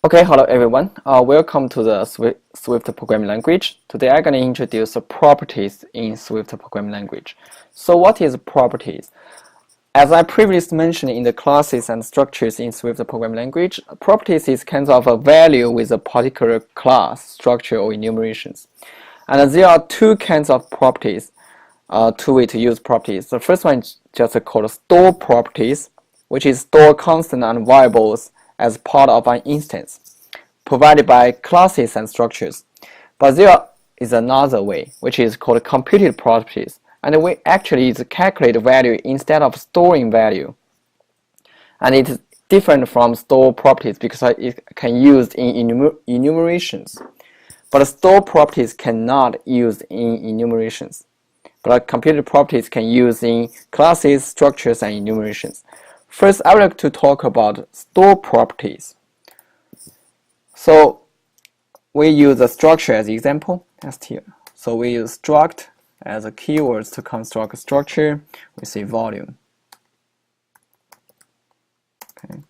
Okay, hello everyone. Welcome to the Swift programming language. Today I'm going to introduce the properties in Swift programming language. So what is properties? As I previously mentioned in the classes and structures in Swift programming language, properties is kind of a value with a particular class, structure, or enumerations. And there are two kinds of properties, two ways to use properties. The first one is just called store properties, which is store constant and variables as part of an instance, provided by classes and structures. But there is another way, which is called computed properties, and the way actually is calculate value instead of storing value. And it is different from store properties because it can use in enumerations. But store properties cannot use in enumerations. But computed properties can use in classes, structures, and enumerations. First, I would like to talk about store properties. So we use a structure as example, as here. So we use struct as a keywords to construct a structure. We say volume. Okay,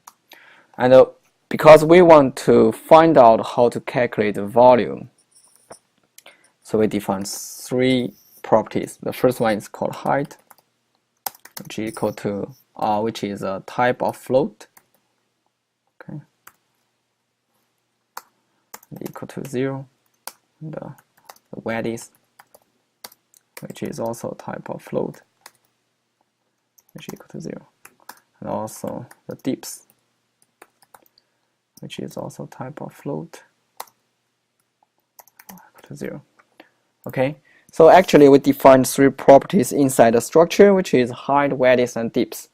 and because we want to find out how to calculate the volume, so we define three properties. The first one is called height, which is equal to which is a type of float. Okay, equal to 0. And the width, which is also a type of float, which is equal to 0. And also the depth, which is also type of float, equal to 0. Okay, so actually we defined three properties inside the structure, which is height, width, and depth.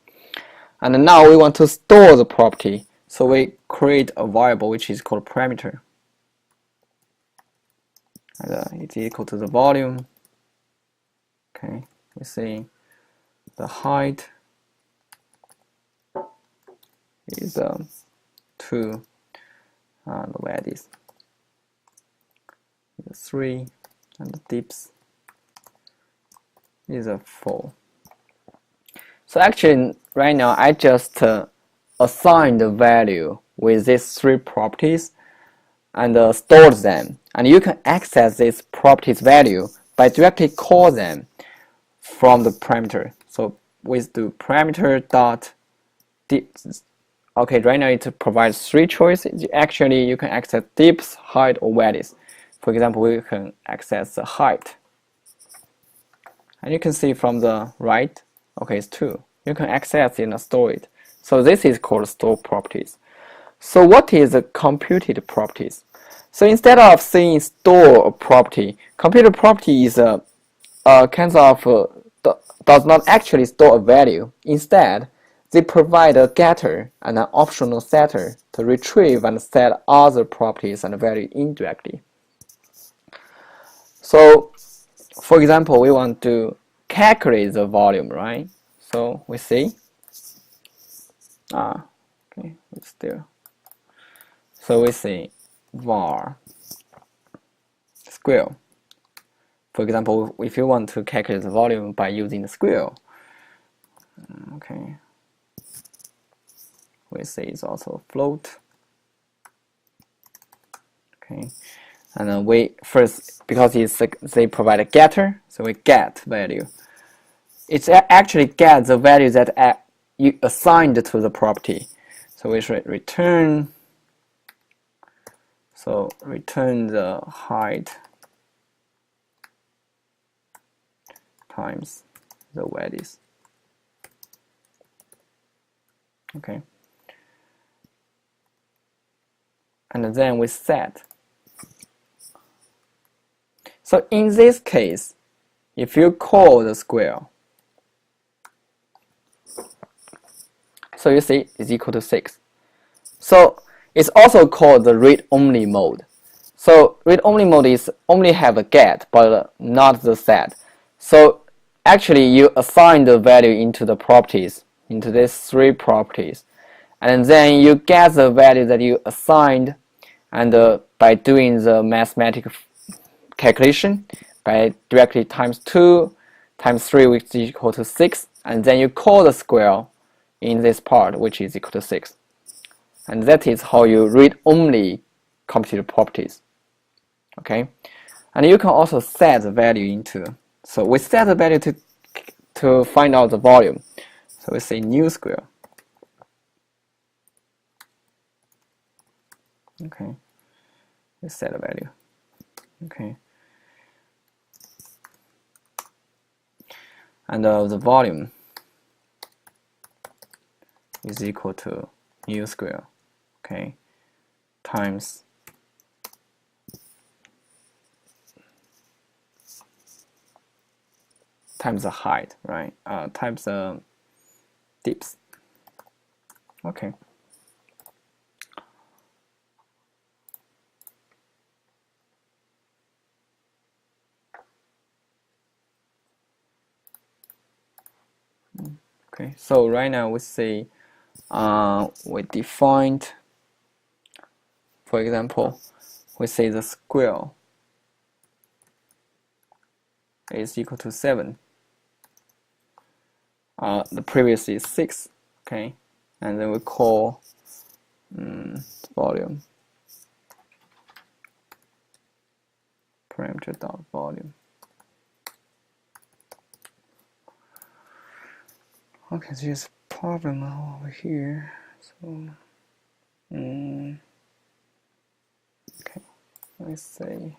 And now we want to store the property, so we create a variable which is called parameter. And it's equal to the volume. Okay, we say the height is 2, and the width is 3, and the depth is 4. So actually, right now I just assign the value with these three properties and store them. And you can access this properties value by directly call them from the parameter. So with the parameter dot depth. Okay, right now it provides three choices. Actually, you can access depth, height, or width. For example, we can access the height. And you can see from the right, okay, it's 2. You can access it and store it. So this is called store properties. So what is the computed properties? So instead of saying store a property, computed property is a kind of does not actually store a value. Instead, they provide a getter and an optional setter to retrieve and set other properties and value indirectly. So, for example, we want to calculate the volume, right? So we see, okay, it's still. So we say var square. For example, if you want to calculate the volume by using the square, okay, we say it's also float. Okay, and then we first, because they provide a getter, so we get value. It's actually get the value that you assigned to the property. So we should return. So return the height times the width. Okay. And then we set. So in this case, if you call the square, so you see it's equal to 6. So it's also called the read-only mode. So read-only mode is only have a get, but not the set. So actually you assign the value into the properties, into these three properties. And then you get the value that you assigned, and by doing the mathematical calculation, by directly times 2 times 3, which is equal to 6, and then you call the square in this part, which is equal to 6. and that is how you read-only computed properties. Okay, and you can also set the value into. So we set the value to find out the volume. So we say new square. Okay, we set a value. Okay, and the volume is equal to new square. Okay, times the height, right? Times the dips. Okay. Okay, so right now we say we defined, for example, we say the square is equal to 7. The previous is 6. Okay, and then we call volume parameter dot volume. Okay, there's a problem over here. So, okay, let's say,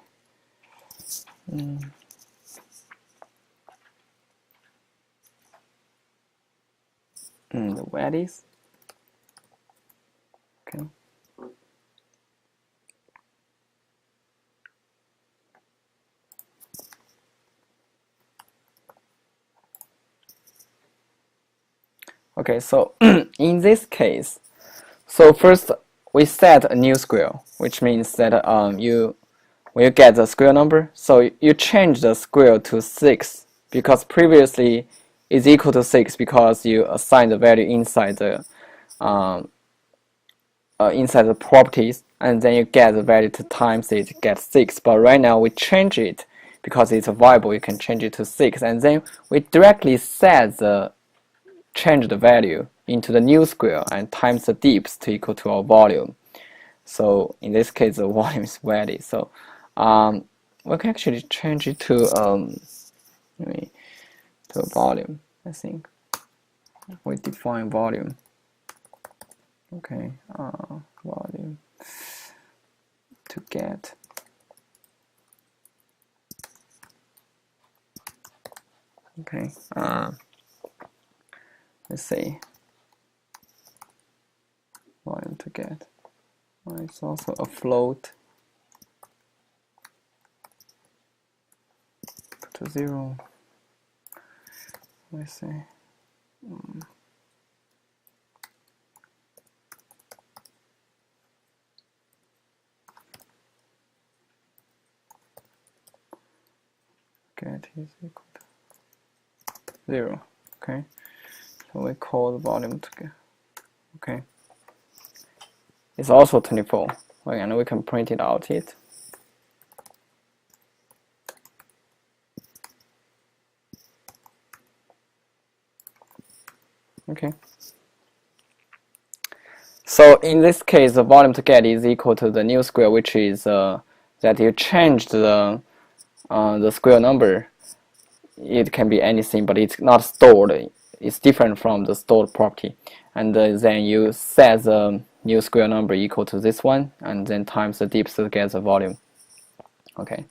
the values. Okay. Okay, so in this case, so first we set a new square, which means that when you get the square number, so you change the square to 6 because previously is equal to 6 because you assign the value inside the properties, and then you get the value to times it, get 6. But right now we change it because it's a variable. You can change it to 6, and then we directly set the change the value into the new square and times the dips to equal to our volume. So in this case, the volume is valid. So we can actually change it to volume. I think we define volume. Okay, volume to get. Okay, let's see. Volume to get. It's also a float. To 0. Let's see. Get is equal to 0. Okay, so we call the volume to get. Okay, it's also 24. Okay, and we can print it out. Okay. So in this case, the volume to get is equal to the new square, which is that you changed the square number. It can be anything, but it's not stored. It's different from the stored property. And then you set the new square number equal to this one, and then times the dips to get the volume. Okay,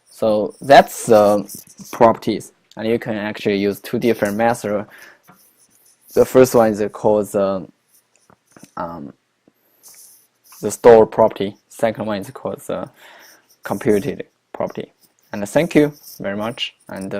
so that's the properties, and you can actually use two different methods. The first one is called the stored property. Second one is called the computed property. And thank you very much. And